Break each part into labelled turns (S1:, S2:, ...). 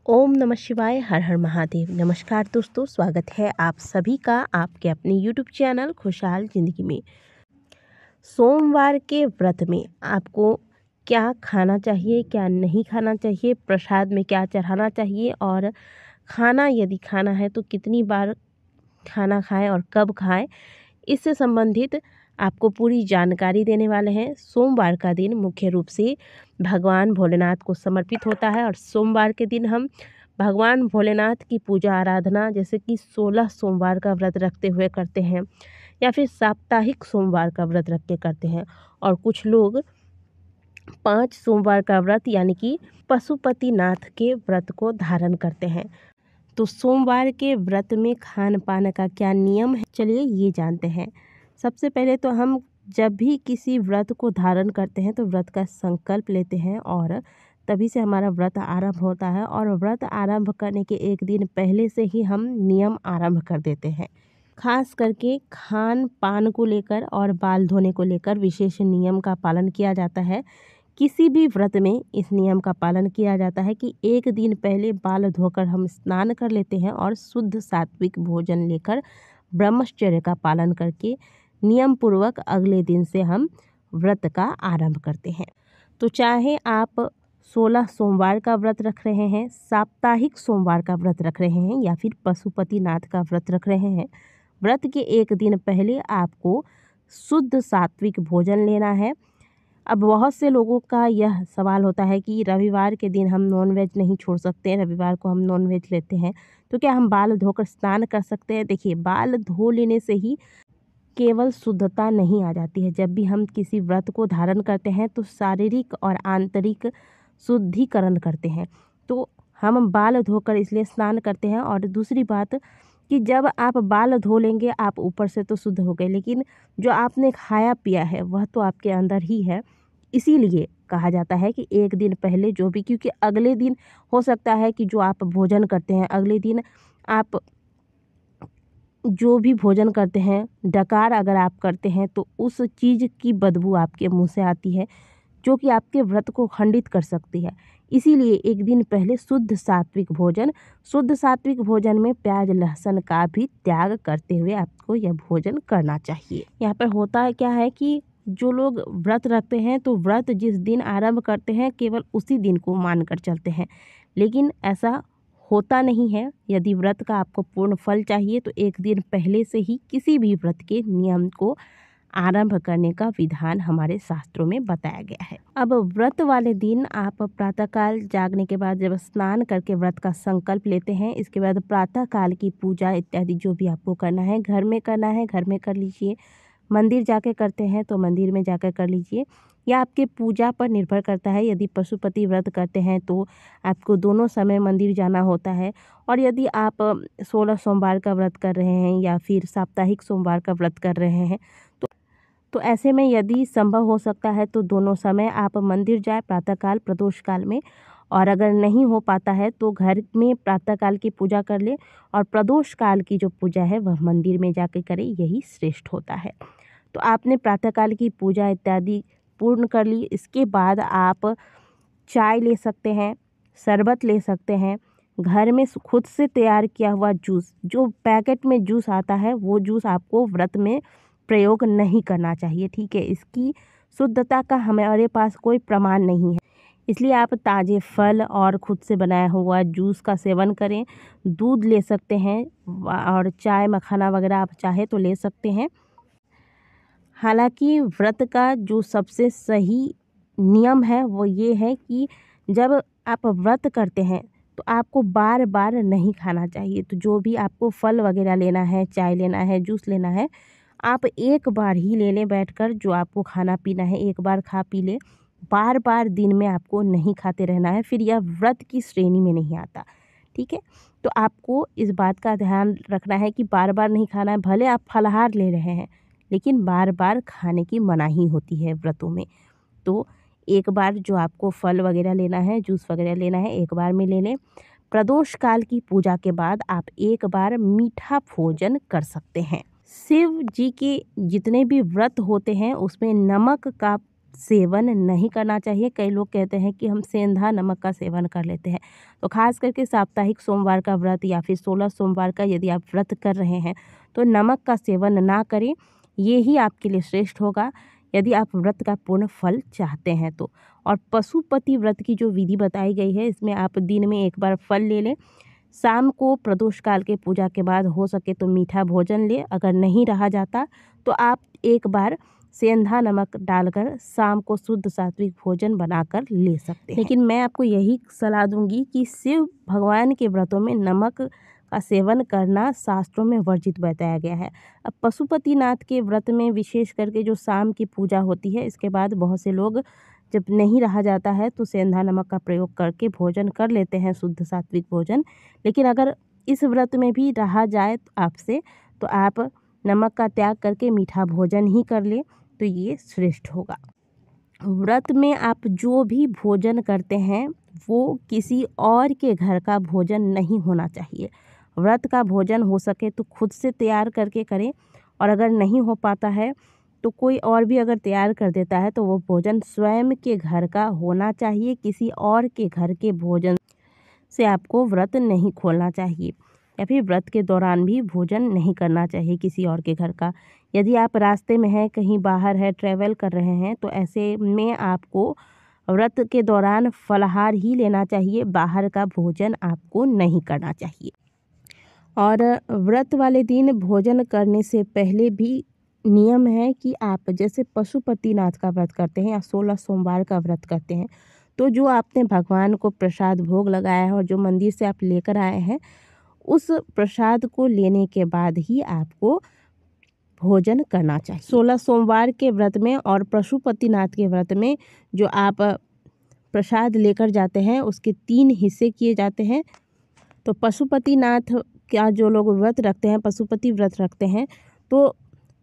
S1: ओम नमः शिवाय। हर हर महादेव। नमस्कार दोस्तों, स्वागत है आप सभी का आपके अपने यूट्यूब चैनल खुशहाल ज़िंदगी में। सोमवार के व्रत में आपको क्या खाना चाहिए, क्या नहीं खाना चाहिए, प्रसाद में क्या चढ़ाना चाहिए और खाना यदि खाना है तो कितनी बार खाना खाएं और कब खाएं, इससे संबंधित आपको पूरी जानकारी देने वाले हैं। सोमवार का दिन मुख्य रूप से भगवान भोलेनाथ को समर्पित होता है और सोमवार के दिन हम भगवान भोलेनाथ की पूजा आराधना जैसे कि 16 सोमवार का व्रत रखते हुए करते हैं या फिर साप्ताहिक सोमवार का व्रत रख के करते हैं और कुछ लोग 5 सोमवार का व्रत यानी कि पशुपतिनाथ के व्रत को धारण करते हैं। तो सोमवार के व्रत में खान पान का क्या नियम है, चलिए ये जानते हैं। सबसे पहले तो हम जब भी किसी व्रत को धारण करते हैं तो व्रत का संकल्प लेते हैं और तभी से हमारा व्रत आरंभ होता है और व्रत आरंभ करने के एक दिन पहले से ही हम नियम आरंभ कर देते हैं। खास करके खान पान को लेकर और बाल धोने को लेकर विशेष नियम का पालन किया जाता है। किसी भी व्रत में इस नियम का पालन किया जाता है कि एक दिन पहले बाल धोकर हम स्नान कर लेते हैं और शुद्ध सात्विक भोजन लेकर ब्रह्मचर्य का पालन करके नियम पूर्वक अगले दिन से हम व्रत का आरंभ करते हैं। तो चाहे आप 16 सोमवार का व्रत रख रहे हैं, साप्ताहिक सोमवार का व्रत रख रहे हैं या फिर पशुपतिनाथ का व्रत रख रहे हैं, व्रत के एक दिन पहले आपको शुद्ध सात्विक भोजन लेना है। अब बहुत से लोगों का यह सवाल होता है कि रविवार के दिन हम नॉनवेज नहीं छोड़ सकते, रविवार को हम नॉनवेज लेते हैं तो क्या हम बाल धोकर स्नान कर सकते हैं? देखिए, बाल धो लेने से ही केवल शुद्धता नहीं आ जाती है। जब भी हम किसी व्रत को धारण करते हैं तो शारीरिक और आंतरिक शुद्धिकरण करते हैं। तो हम बाल धोकर इसलिए स्नान करते हैं। और दूसरी बात कि जब आप बाल धो लेंगे आप ऊपर से तो शुद्ध हो गए, लेकिन जो आपने खाया पिया है वह तो आपके अंदर ही है। इसीलिए कहा जाता है कि एक दिन पहले जो भी, क्योंकि अगले दिन हो सकता है कि जो आप भोजन करते हैं अगले दिन आप जो भी भोजन करते हैं, डकार अगर आप करते हैं तो उस चीज़ की बदबू आपके मुंह से आती है जो कि आपके व्रत को खंडित कर सकती है। इसीलिए एक दिन पहले शुद्ध सात्विक भोजन में प्याज लहसुन का भी त्याग करते हुए आपको यह भोजन करना चाहिए। यहाँ पर होता है क्या है कि जो लोग व्रत रखते हैं तो व्रत जिस दिन आरंभ करते हैं केवल उसी दिन को मानकर चलते हैं, लेकिन ऐसा होता नहीं है। यदि व्रत का आपको पूर्ण फल चाहिए तो एक दिन पहले से ही किसी भी व्रत के नियम को आरंभ करने का विधान हमारे शास्त्रों में बताया गया है। अब व्रत वाले दिन आप प्रातःकाल जागने के बाद जब स्नान करके व्रत का संकल्प लेते हैं, इसके बाद प्रातःकाल की पूजा इत्यादि जो भी आपको करना है घर में करना है घर में कर लीजिए, मंदिर जाके करते हैं तो मंदिर में जाकर कर लीजिए, या आपके पूजा पर निर्भर करता है। यदि पशुपति व्रत करते हैं तो आपको दोनों समय मंदिर जाना होता है, और यदि आप 16 सोमवार का व्रत कर रहे हैं या फिर साप्ताहिक सोमवार का व्रत कर रहे हैं तो ऐसे में यदि संभव हो सकता है तो दोनों समय आप मंदिर जाए, प्रातःकाल प्रदोष काल में, और अगर नहीं हो पाता है तो घर में प्रातःकाल की पूजा कर ले और प्रदोष काल की जो पूजा है वह मंदिर में जाके करें, यही श्रेष्ठ होता है। तो आपने प्रातःकाल की पूजा इत्यादि पूर्ण कर ली, इसके बाद आप चाय ले सकते हैं, शरबत ले सकते हैं, घर में खुद से तैयार किया हुआ जूस, जो पैकेट में जूस आता है वो जूस आपको व्रत में प्रयोग नहीं करना चाहिए, ठीक है। इसकी शुद्धता का हमारे पास कोई प्रमाण नहीं है, इसलिए आप ताज़े फल और खुद से बनाया हुआ जूस का सेवन करें। दूध ले सकते हैं और चाय मखाना वगैरह आप चाहे तो ले सकते हैं। हालांकि व्रत का जो सबसे सही नियम है वो ये है कि जब आप व्रत करते हैं तो आपको बार बार नहीं खाना चाहिए। तो जो भी आपको फल वगैरह लेना है, चाय लेना है, जूस लेना है, आप एक बार ही ले लें बैठकर। जो आपको खाना पीना है एक बार खा पी ले, बार बार दिन में आपको नहीं खाते रहना है, फिर यह व्रत की श्रेणी में नहीं आता, ठीक है। तो आपको इस बात का ध्यान रखना है कि बार बार नहीं खाना है। भले आप फलाहार ले रहे हैं लेकिन बार बार खाने की मनाही होती है व्रतों में। तो एक बार जो आपको फल वगैरह लेना है, जूस वगैरह लेना है, एक बार में ले लें। प्रदोष काल की पूजा के बाद आप एक बार मीठा भोजन कर सकते हैं। शिव जी के जितने भी व्रत होते हैं उसमें नमक का सेवन नहीं करना चाहिए। कई लोग कहते हैं कि हम सेंधा नमक का सेवन कर लेते हैं, तो खास करके साप्ताहिक सोमवार का व्रत या फिर 16 सोमवार का यदि आप व्रत कर रहे हैं तो नमक का सेवन ना करें, ये ही आपके लिए श्रेष्ठ होगा यदि आप व्रत का पूर्ण फल चाहते हैं तो। और पशुपति व्रत की जो विधि बताई गई है, इसमें आप दिन में एक बार फल ले लें, शाम को प्रदोष काल के पूजा के बाद हो सके तो मीठा भोजन ले, अगर नहीं रहा जाता तो आप एक बार सेंधा नमक डालकर शाम को शुद्ध सात्विक भोजन बनाकर ले सकते हैं। लेकिन मैं आपको यही सलाह दूंगी कि शिव भगवान के व्रतों में नमक का सेवन करना शास्त्रों में वर्जित बताया गया है। अब पशुपतिनाथ के व्रत में विशेष करके जो शाम की पूजा होती है, इसके बाद बहुत से लोग जब नहीं रहा जाता है तो सेंधा नमक का प्रयोग करके भोजन कर लेते हैं, शुद्ध सात्विक भोजन। लेकिन अगर इस व्रत में भी रहा जाए आपसे तो आप नमक का त्याग करके मीठा भोजन ही कर ले तो ये श्रेष्ठ होगा। व्रत में आप जो भी भोजन करते हैं वो किसी और के घर का भोजन नहीं होना चाहिए। व्रत का भोजन हो सके तो खुद से तैयार करके करें, और अगर नहीं हो पाता है तो कोई और भी अगर तैयार कर देता है तो वो भोजन स्वयं के घर का होना चाहिए। किसी और के घर के भोजन से आपको व्रत नहीं खोलना चाहिए, या फिर व्रत के दौरान भी भोजन नहीं करना चाहिए किसी और के घर का। यदि आप रास्ते में हैं, कहीं बाहर है, ट्रैवल कर रहे हैं, तो ऐसे में आपको व्रत के दौरान फलाहार ही लेना चाहिए, बाहर का भोजन आपको नहीं करना चाहिए। और व्रत वाले दिन भोजन करने से पहले भी नियम है कि आप जैसे पशुपतिनाथ का व्रत करते हैं या 16 सोमवार का व्रत करते हैं, तो जो आपने भगवान को प्रसाद भोग लगाया है और जो मंदिर से आप लेकर आए हैं, उस प्रसाद को लेने के बाद ही आपको भोजन करना चाहिए। 16 सोमवार के व्रत में और पशुपतिनाथ के व्रत में जो आप प्रसाद लेकर जाते हैं उसके 3 हिस्से किए जाते हैं। तो पशुपतिनाथ का जो लोग व्रत रखते हैं, पशुपति व्रत रखते हैं, तो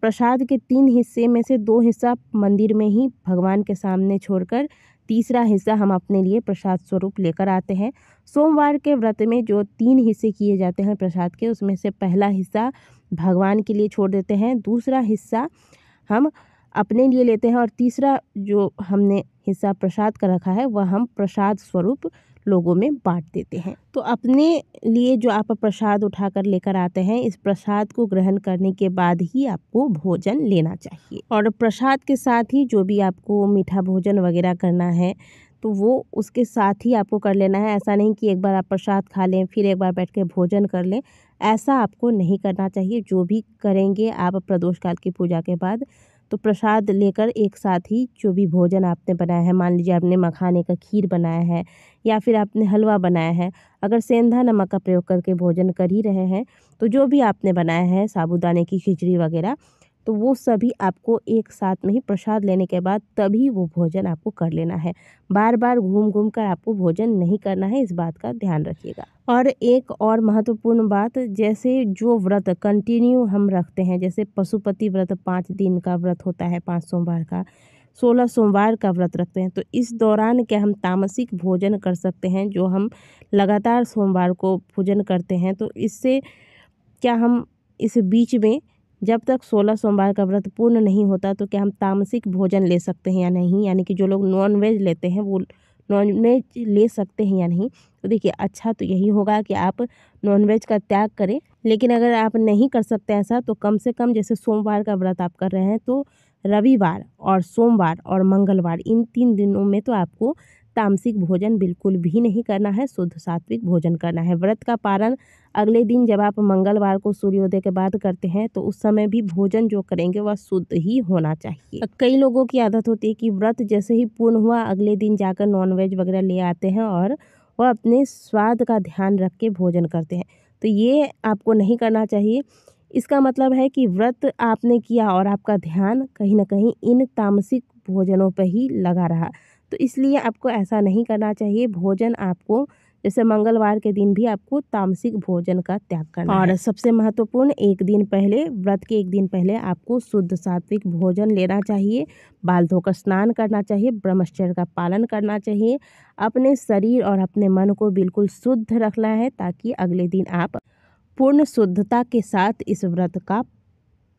S1: प्रसाद के 3 हिस्से में से 2 हिस्सा मंदिर में ही भगवान के सामने छोड़कर तीसरा हिस्सा हम अपने लिए प्रसाद स्वरूप लेकर आते हैं। सोमवार के व्रत में जो 3 हिस्से किए जाते हैं प्रसाद के, उसमें से पहला हिस्सा भगवान के लिए छोड़ देते हैं, दूसरा हिस्सा हम अपने लिए लेते हैं, और तीसरा जो हमने हिस्सा प्रसाद का रखा है वह हम प्रसाद स्वरूप लोगों में बांट देते हैं। तो अपने लिए जो आप प्रसाद उठाकर लेकर आते हैं, इस प्रसाद को ग्रहण करने के बाद ही आपको भोजन लेना चाहिए। और प्रसाद के साथ ही जो भी आपको मीठा भोजन वगैरह करना है तो वो उसके साथ ही आपको कर लेना है। ऐसा नहीं कि एक बार आप प्रसाद खा लें फिर एक बार बैठ के भोजन कर लें, ऐसा आपको नहीं करना चाहिए। जो भी करेंगे आप प्रदोष काल की पूजा के बाद, तो प्रसाद लेकर एक साथ ही जो भी भोजन आपने बनाया है, मान लीजिए आपने मखाने का खीर बनाया है या फिर आपने हलवा बनाया है, अगर सेंधा नमक का प्रयोग करके भोजन कर ही रहे हैं तो जो भी आपने बनाया है, साबूदाने की खिचड़ी वगैरह, तो वो सभी आपको एक साथ में ही प्रसाद लेने के बाद तभी वो भोजन आपको कर लेना है। बार बार घूम घूम कर आपको भोजन नहीं करना है, इस बात का ध्यान रखिएगा। और एक और महत्वपूर्ण बात, जैसे जो व्रत कंटिन्यू हम रखते हैं, जैसे पशुपति व्रत 5 दिन का व्रत होता है, 5 सोमवार का, 16 सोमवार का व्रत रखते हैं, तो इस दौरान क्या हम तामसिक भोजन कर सकते हैं? जो हम लगातार सोमवार को भोजन करते हैं, तो इससे क्या हम इस बीच में जब तक 16 सोमवार का व्रत पूर्ण नहीं होता तो क्या हम तामसिक भोजन ले सकते हैं या नहीं? यानी कि जो लोग नॉनवेज लेते हैं वो नॉनवेज ले सकते हैं या नहीं? तो देखिए, अच्छा तो यही होगा कि आप नॉनवेज का त्याग करें। लेकिन अगर आप नहीं कर सकते ऐसा, तो कम से कम जैसे सोमवार का व्रत आप कर रहे हैं तो रविवार और सोमवार और मंगलवार, इन 3 दिनों में तो आपको तामसिक भोजन बिल्कुल भी नहीं करना है, शुद्ध सात्विक भोजन करना है। व्रत का पारण अगले दिन जब आप मंगलवार को सूर्योदय के बाद करते हैं तो उस समय भी भोजन जो करेंगे वह शुद्ध ही होना चाहिए। कई लोगों की आदत होती है कि व्रत जैसे ही पूर्ण हुआ अगले दिन जाकर नॉनवेज वगैरह ले आते हैं और वह अपने स्वाद का ध्यान रख के भोजन करते हैं, तो ये आपको नहीं करना चाहिए। इसका मतलब है कि व्रत आपने किया और आपका ध्यान कहीं ना कहीं इन तामसिक भोजनों पर ही लगा रहा, तो इसलिए आपको ऐसा नहीं करना चाहिए। भोजन आपको जैसे मंगलवार के दिन भी आपको तामसिक भोजन का त्याग करना है। और सबसे महत्वपूर्ण, एक दिन पहले, व्रत के एक दिन पहले आपको शुद्ध सात्विक भोजन लेना चाहिए, बाल धोकर स्नान करना चाहिए, ब्रह्मचर्य का पालन करना चाहिए, अपने शरीर और अपने मन को बिल्कुल शुद्ध रखना है ताकि अगले दिन आप पूर्ण शुद्धता के साथ इस व्रत का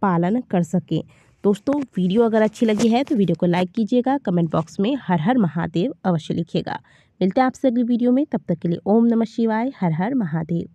S1: पालन कर सकें। दोस्तों वीडियो अगर अच्छी लगी है तो वीडियो को लाइक कीजिएगा, कमेंट बॉक्स में हर हर महादेव अवश्य लिखिएगा। मिलते हैं आपसे अगली वीडियो में, तब तक के लिए ओम नमः शिवाय, हर हर महादेव।